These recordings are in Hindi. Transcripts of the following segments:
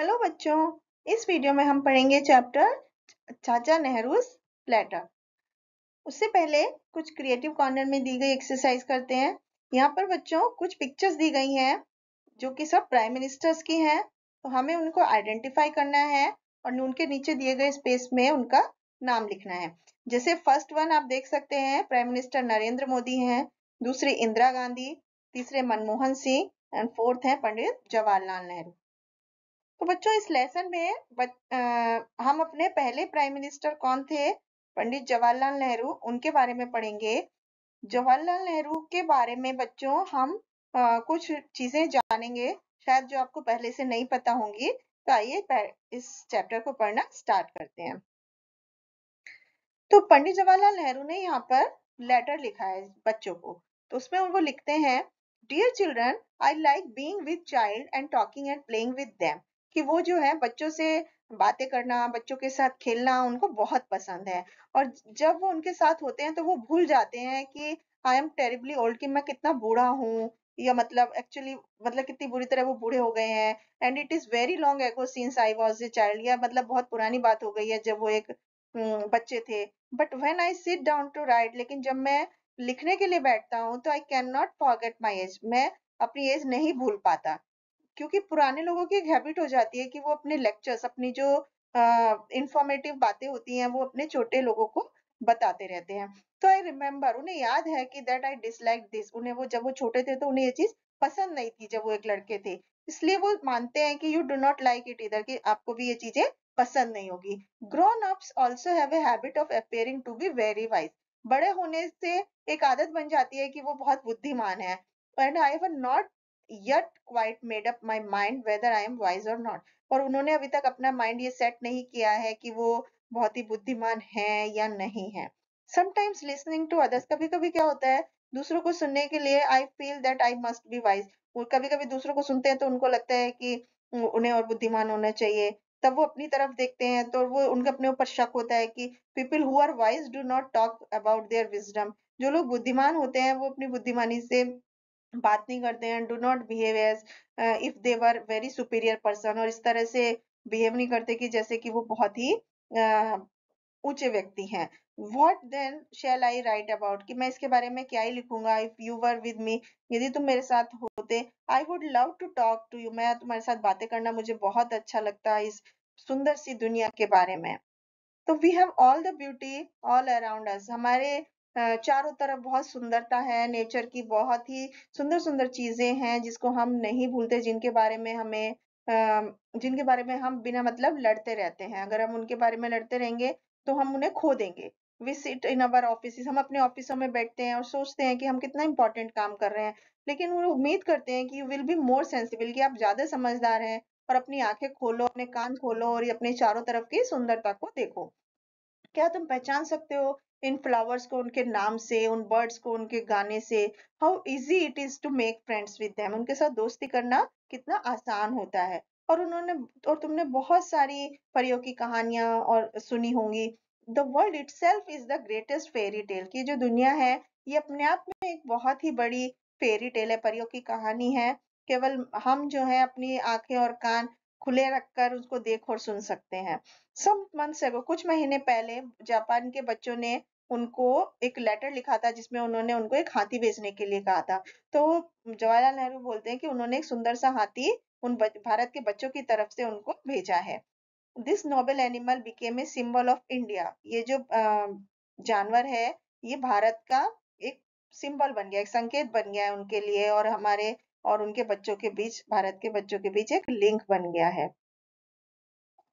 हेलो बच्चों, इस वीडियो में हम पढ़ेंगे चैप्टर चाचा नेहरूज लेटर। उससे पहले कुछ क्रिएटिव कॉर्नर में दी गई एक्सरसाइज करते हैं। यहाँ पर बच्चों कुछ पिक्चर्स दी गई हैं जो कि सब प्राइम मिनिस्टर्स की हैं, तो हमें उनको आइडेंटिफाई करना है और उनके नीचे दिए गए स्पेस में उनका नाम लिखना है। जैसे फर्स्ट वन आप देख सकते हैं, प्राइम मिनिस्टर नरेंद्र मोदी हैं, दूसरी इंदिरा गांधी, तीसरे मनमोहन सिंह एंड फोर्थ है पंडित जवाहरलाल नेहरू। तो बच्चों इस लेसन में हम अपने पहले प्राइम मिनिस्टर कौन थे, पंडित जवाहरलाल नेहरू, उनके बारे में पढ़ेंगे। जवाहरलाल नेहरू के बारे में बच्चों हम कुछ चीजें जानेंगे शायद जो आपको पहले से नहीं पता होंगी। तो आइए इस चैप्टर को पढ़ना स्टार्ट करते हैं। तो पंडित जवाहरलाल नेहरू ने यहाँ पर लेटर लिखा है बच्चों को। तो उसमें वो लिखते हैं, dear children, I like being with child and talking and playing with them. कि वो जो है बच्चों से बातें करना, बच्चों के साथ खेलना उनको बहुत पसंद है। और जब वो उनके साथ होते हैं तो वो भूल जाते हैं कि आई एम टेरिबली ओल्ड, कि मैं कितना बूढ़ा हूँ, या मतलब एक्चुअली मतलब कितनी बुरी तरह वो बूढ़े हो गए हैं। And it is very long ago since I was a child, या मतलब बहुत पुरानी बात हो गई है जब वो एक बच्चे थे। But when I sit down to write, लेकिन जब मैं लिखने के लिए बैठता हूँ तो I can not forget my age, मैं अपनी एज नहीं भूल पाता। क्योंकि पुराने लोगों की एक हैबिट हो जाती है कि वो अपने लेक्चर्स, अपनी जो इंफॉर्मेटिव बातें होती हैं वो अपने छोटे लोगों को बताते रहते हैं। तो आई रिमेम्बर, उन्हें याद है कि दैट आई डिसलाइक दिस, उन्हें वो जब वो छोटे थे तो उन्हें ये चीज पसंद नहीं थी जब वो एक लड़के थे। इसलिए वो मानते हैं कि you do not like it इधर, कि आपको भी ये चीजें पसंद नहीं होगी। Grown ups also have a habit of appearing to be very wise. बड़े होने से एक आदत बन जाती है कि वो बहुत बुद्धिमान है। And I have not yet quite made up my mind whether I am wise or not। और उन्होंने अभी तक अपना माइंड ये सेट नहीं किया है कि वो बहुत ही बुद्धिमान है या नहीं है। Sometimes listening to others, कभी कभी क्या होता है दूसरों को सुनने के लिए I feel that I must be wise। वो कभी कभी दूसरों को सुनते हैं तो उनको लगता है कि उन्हें और बुद्धिमान होना चाहिए। तब वो अपनी तरफ देखते हैं तो वो उनके अपने ऊपर शक होता है कि people who are wise do not talk about their wisdom। जो लोग बुद्धिमान होते हैं वो अपनी बुद्धिमानी से बात नहीं करते हैं, do not behave as if they were very superior person, और इस तरह से बिहेव नहीं करते कि जैसे कि वो बहुत ही ऊंचे व्यक्ति हैं। What then shall I write about, कि मैं इसके बारे में क्या ही लिखूंगा। If you were with me, यदि तुम मेरे साथ होते, I would love to talk to you, मैं तुम्हारे साथ बातें करना मुझे बहुत अच्छा लगता है इस सुंदर सी दुनिया के बारे में। तो we have all the beauty all around us, हमारे चारों तरफ बहुत सुंदरता है, नेचर की बहुत ही सुंदर सुंदर चीजें हैं जिसको हम नहीं भूलते, जिनके बारे में हम बिना मतलब लड़ते रहते हैं। अगर हम उनके बारे में लड़ते रहेंगे तो हम उन्हें खो देंगे। We sit in our office, हम अपने ऑफिसों में बैठते हैं और सोचते हैं कि हम कितना इंपॉर्टेंट काम कर रहे हैं, लेकिन वो उम्मीद करते हैं कि you will be more sensible, कि आप ज्यादा समझदार हैं और अपनी आंखें खोलो, अपने कान खोलो और ये अपने चारों तरफ की सुंदरता को देखो। क्या तुम पहचान सकते हो इन फ्लावर्स को उनके नाम से, उन बर्ड्स को उनके गाने से? How easy it is to make friends with them, उनके साथ दोस्ती करना कितना आसान होता है। और तुमने बहुत सारी परियों की कहानियां और सुनी होंगी। The world itself is the greatest fairy tale, की जो दुनिया है ये अपने आप में एक बहुत ही बड़ी फेरी टेल है, परियों की कहानी है। केवल हम जो है अपनी आंखें और कान खुले रखकर उसको देख और सुन सकते हैं। सम मंथ्स एगो, कुछ महीने पहले जापान के बच्चों ने उनको एक लेटर लिखा था जिसमें उन्होंने उनको एक हाथी भेजने के लिए कहा था। तो जवाहरलाल नेहरू बोलते हैं कि उन्होंने एक सुंदर सा हाथी भारत के बच्चों की तरफ से उनको भेजा है। This Nobel animal became a symbol of India, ये जो जानवर है ये भारत का एक सिंबल बन गया, एक संकेत बन गया है उनके लिए, और हमारे और उनके बच्चों के बीच, भारत के बच्चों के बीच एक लिंक बन गया है।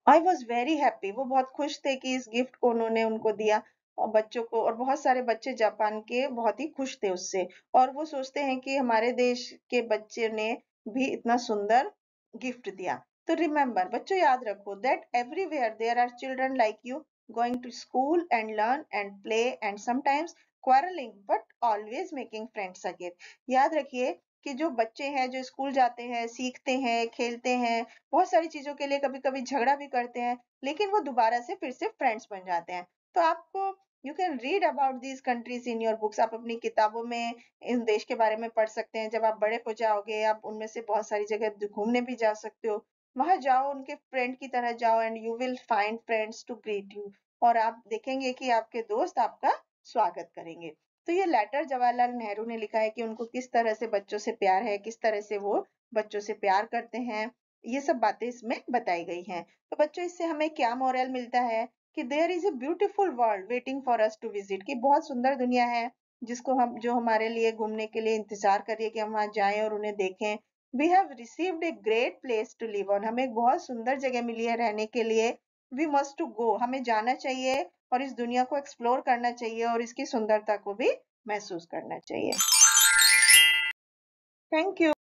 आई वॉज वेरी हैप्पी, वो बहुत खुश थे कि इस गिफ्ट को उन्होंने उनको दिया और बच्चों को, और बहुत सारे बच्चे जापान के बहुत ही खुश थे उससे। और वो सोचते हैं कि हमारे देश के बच्चे ने भी इतना सुंदर गिफ्ट दिया। तो रिमेम्बर बच्चों, याद रखो that everywhere there are children like you, going to school and learn and play and sometimes quarreling but always making friends again। याद रखिए कि जो बच्चे हैं जो स्कूल जाते हैं, सीखते हैं, खेलते हैं, बहुत सारी चीजों के लिए कभी कभी झगड़ा भी करते हैं, लेकिन वो दोबारा से फिर से फ्रेंड्स बन जाते हैं। तो आपको you can read about these countries in your books, आप अपनी किताबों में इन देश के बारे में पढ़ सकते हैं। जब आप बड़े हो जाओगे आप उनमें से बहुत सारी जगह घूमने भी जा सकते हो। वहां जाओ, उनके फ्रेंड की तरह जाओ and you will find friends to greet you, और आप देखेंगे कि आपके दोस्त आपका स्वागत करेंगे। तो ये लेटर जवाहरलाल नेहरू ने लिखा है कि उनको किस तरह से बच्चों से प्यार है, किस तरह से वो बच्चों से प्यार करते हैं, ये सब बातें इसमें बताई गई हैं। तो बच्चों, इससे हमें क्या मॉरल मिलता है कि there is a beautiful world waiting for us to visit, की बहुत सुंदर दुनिया है जिसको हम, जो हमारे लिए घूमने के लिए इंतजार कर रही है कि हम वहां जाएं और उन्हें देखें। We have received a great place to live on, हमें एक बहुत सुंदर जगह मिली है रहने के लिए। वी मस्ट टू गो, हमें जाना चाहिए और इस दुनिया को एक्सप्लोर करना चाहिए और इसकी सुंदरता को भी महसूस करना चाहिए। Thank you.